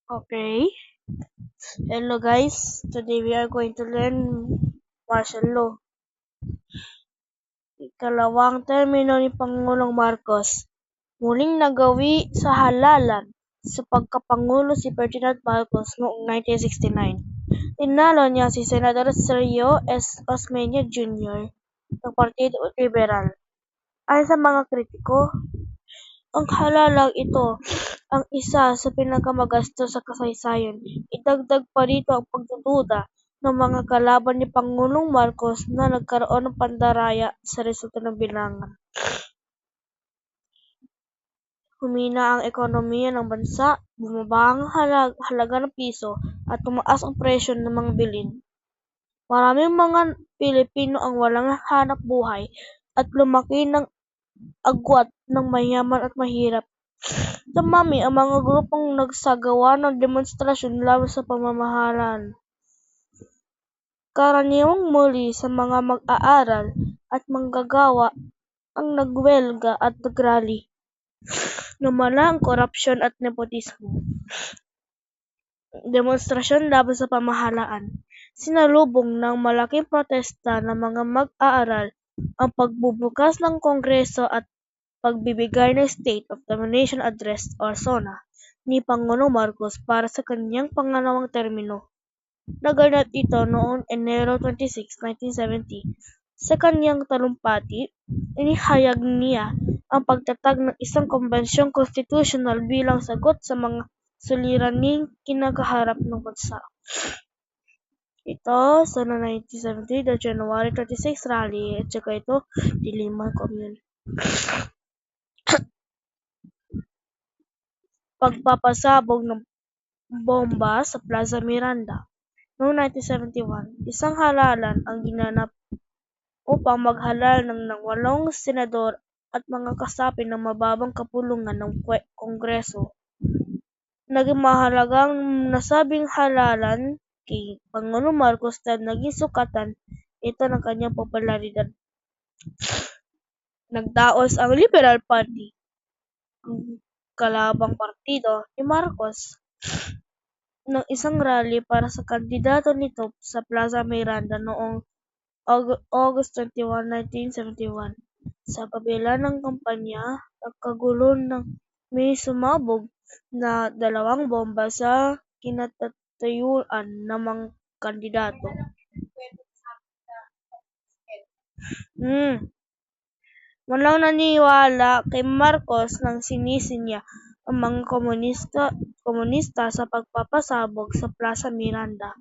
Okay. Hello guys. Today we are going to learn martial law. Ikalawang termino ni Pangulong Marcos. Muling nagawi sa halalan sa pagkapangulo si Ferdinand Marcos noong 1969. Tinalo niya si Senador Sergio S. Osmeña Jr. ng Partido Liberal. Ayon sa mga kritiko, ang halalang ito ang isa sa pinakamagastos sa kasaysayan. Idagdag pa rito ang pagdududa ng mga kalaban ni Pangulong Marcos na nagkaroon ng pandaraya sa resulta ng bilangan. Humina ang ekonomiya ng bansa, bumaba ang halaga ng piso at tumaas ang presyo ng mga bilhin. Maraming mga Pilipino ang walang hanap buhay at lumaki ng agwat ng mayaman at mahirap. Dumami ang mga grupong nagsagawa ng demonstrasyon laban sa pamamahalaan. Karaniwang muli sa mga mag-aaral at manggagawa ang nagwelga at nagrally. Lumala ang korupsyon at nepotismo. Demonstrasyon laban sa pamahalaan. Sinalubong ng malaking protesta ng mga mag-aaral ang pagbubukas ng Kongreso at pagbibigay ng State of the Nation Address o SONA ni Pangulong Marcos para sa kanyang pangalawang termino. Naganap ito noong Enero 26, 1970. Sa kanyang talumpati, inihayag niya ang pagtatag ng isang kombensyong konstitusyonal bilang sagot sa mga suliraning kinakaharap ng bansa. Ito sa 1970 the January 26 rally at saka ito Diliman Commune. Pagpapasabog ng bomba sa Plaza Miranda. Noong 1971, isang halalan ang ginanap upang maghalal ng 8 senador at mga kasapi ng mababang kapulungan ng Kongreso. Naging mahalagang nasabing halalan kay Pangulong Marcos dahil naging sukatan ito ng kanyang popularidad. Nagdaos ang Liberal Party, ang kalabang partido ni Marcos, ng isang rally para sa kandidato nito sa Plaza Miranda noong August 21, 1971. Sa kabila ng kampanya, nagkagulo ng may sumabog na 2 bomba sa kinatatayuan ng mga kandidato. Walang naniwala kay Marcos nang sinisi niya ang mga komunista sa pagpapasabog sa Plaza Miranda.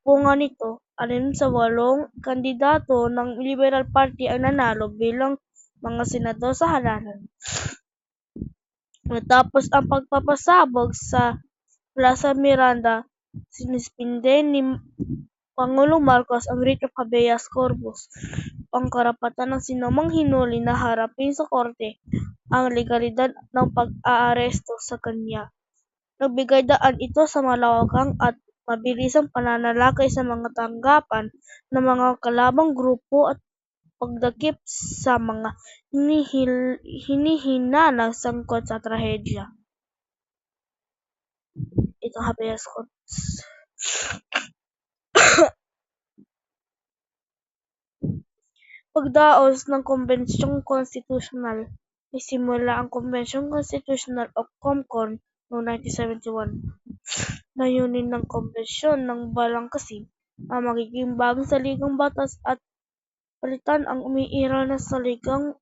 Bunga nito, 6 sa 8 kandidato ng Liberal Party ang nanalo bilang mga senador sa halalan. Matapos ang pagpapasabog sa Plaza Miranda, sinispinde ni Pangulong Marcos ang writ of habeas corpus, ang karapatan ng sinumang hinuli na harapin sa korte ang legalidad ng pag-aaresto sa kanya. Nagbigay daan ito sa malawakang at mabilisang pananalakay sa mga tanggapan ng mga kalabang grupo at pagdakip sa mga hinihinanang sangkot sa trahedya. Itong habeas corpus. Pagdaos ng Kombensyong Konstitusyonal. Nagsimula ang Kombensyong Konstitusyonal o COMCON noong 1971. Layunin ng kombensyon ng balangkasin ang magiging bagong saligang batas at palitan ang umiiral na saligang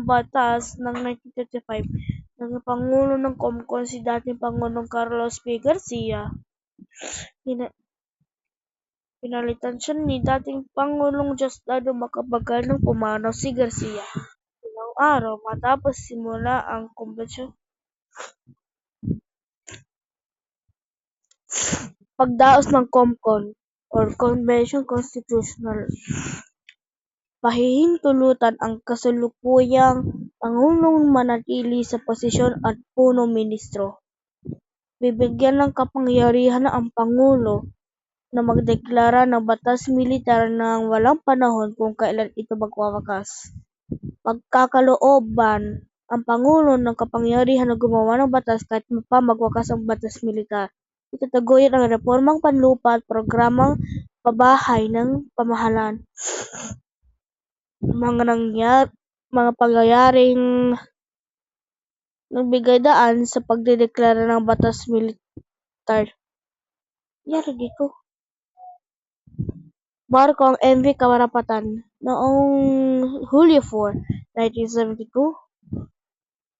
batas ng 1935. Naging Pangulo ng COMCON si dating Pangulong Carlos P. Garcia. Pinalitan siya ni dating Pangulong Diosdado Macapagal nang pumanaw si Garcia. Ilang araw matapos simula ang kombensyon. Pagdaos ng COMCON or Convention Constitutional. Pahihintulutan ang kasalukuyang Pangulong manatili sa posisyon at punong ministro. Bibigyan ng kapangyarihan ang Pangulo na magdeklara ng batas militar ng walang panahon kung kailan ito magwawakas. Pagkakalooban ang Pangulo ng kapangyarihan na gumawa ng batas kahit pa magwakas ang batas militar. Itataguyod ang reformang panlupa at programang pabahay ng pamahalaan. Mga pangyayaring nagbigay daan sa pagdedeklara ng batas militar. Barko ang MV Kamarapatan noong Hulyo 4, 1972.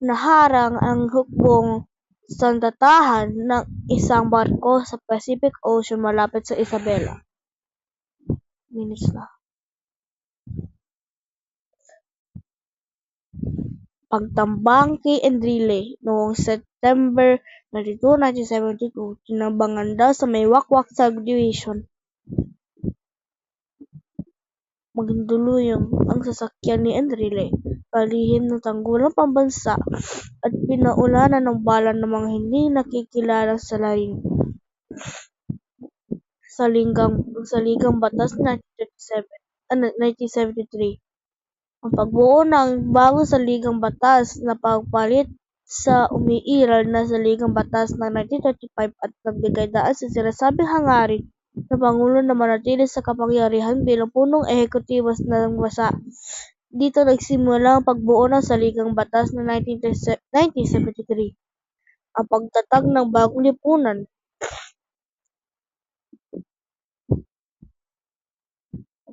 Naharang ang hukbong sandatahan ng isang barko sa Pacific Ocean malapit sa Isabela. Pagtambang kay Enrile noong September 22, 1972, tinambangan daw sa may Wakwak Subdivision. Magduluyong ang sasakyan ni Enrile, palihim ng tanggulang pambansa at pinaulanan ng bala ng mga hindi nakikilalang saligang batas 1973. Ang pagbuo ng bagong saligang batas na pagpalit sa umiiral na saligang batas ng 1935 at nagbigay daan sa sinasabing hangarin ng Pangulo na manatili sa kapangyarihan bilang punong ehekutibo ng bansa. Dito nagsimula ang pagbuo ng saligang batas ng 1973, ang pagtatag ng bagong lipunan.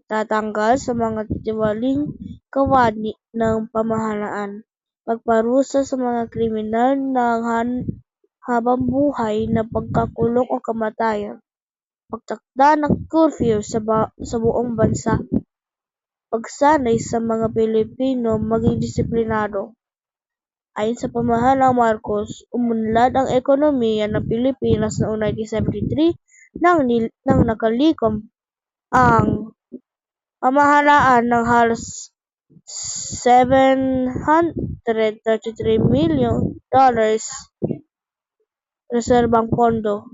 Tatanggal sa mga tiwaling kawani ng pamahalaan, pagparusa sa mga kriminal ng habambuhay na pagkakulong o kamatayan, pagtakda ng curfew sa buong bansa, pagsanay sa mga Pilipino maging disiplinado. Ayon sa pamahalang Marcos, umunlad ang ekonomiya ng Pilipinas noong 1973 nang nakalikom ang pamahalaan ng halos $733 million reserbang pondo.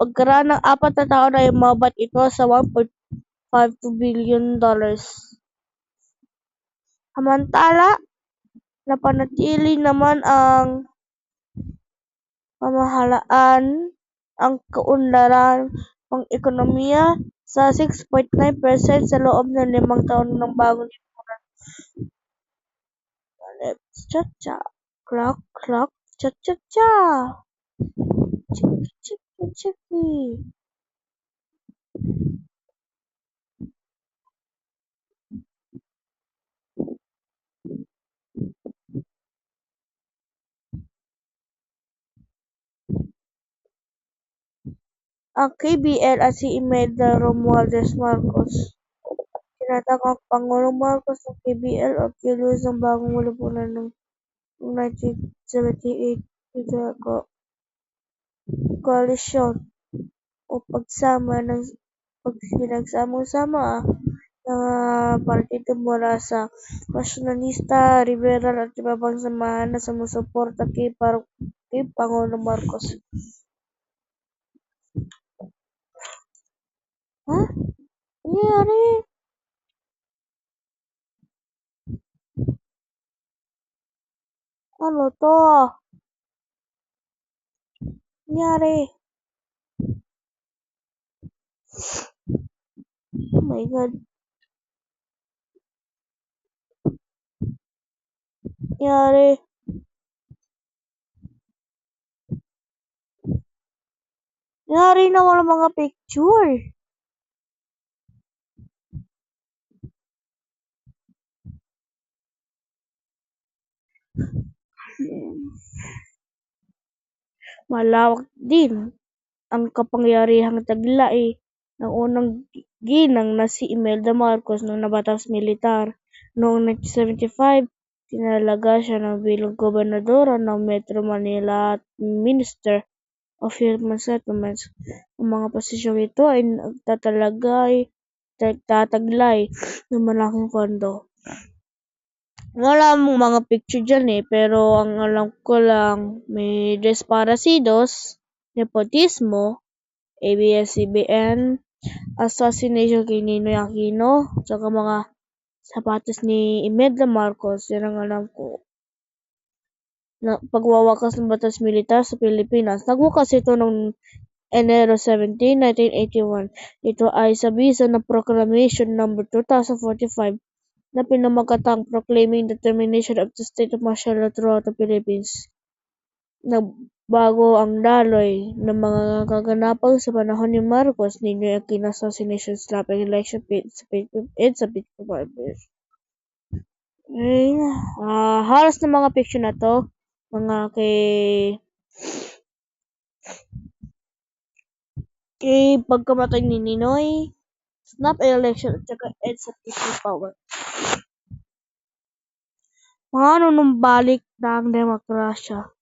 Pagkaraan ng 4 na taon ay umabat ito sa $1.52 billion. Samantala, napanatili naman ang pamahalaan ang kaunlaran pang-ekonomiya sa 6.9% sa loob ng 5 taon ng bagong lipunan. Cha-cha, clock, cha-cha-cha. Chiki. Ang KBL at si Imelda Romualdez Marcos. Tinatawag ang Pangulong Marcos ng KBL at kilos ng bagong lipunan noong 1978 koalisyon o pinagsama-sama ng partido mula sa nasyonalista, liberal at iba pang samahan na sumusuporta kay Pangulong Marcos. Nangyari? Ano to? Nangyari? Oh my God. Nangyari? Nangyari na walang mga picture. Malawak din ang kapangyarihang taglay ng unang ginang na si Imelda Marcos nung nabatas militar. Noong 1975, tinalaga siya bilang gobernadora ng Metro Manila at Minister of Human Settlements. Ang mga posisyong ito ay nagtataglay ng malaking pondo. Wala mong mga picture dyan pero ang alam ko lang may Desparecidos, nepotismo, ABS-CBN, assassination kay Ninoy Aquino, saka mga sapatos ni Imelda Marcos, yan ang alam ko. na pagwawakas ng batas militar sa Pilipinas. Nagwakas ito noong Enero 17, 1981. Ito ay sa bisa ng Proclamation No. 2045 na pinamagatang Proclaiming the Termination of the State of Martial Law throughout the Philippines. Nagbago ang daloy ng mga kaganapan sa panahon ni Marcos, Ninoy Aquino assassination, slapping election and sa Pilipinas. Okay. Halos ng mga fiction na to, mga kay pagkamatay ni Ninoy, snap election at saka EDSA people power. Mga nunumbalik na ang demokrasya.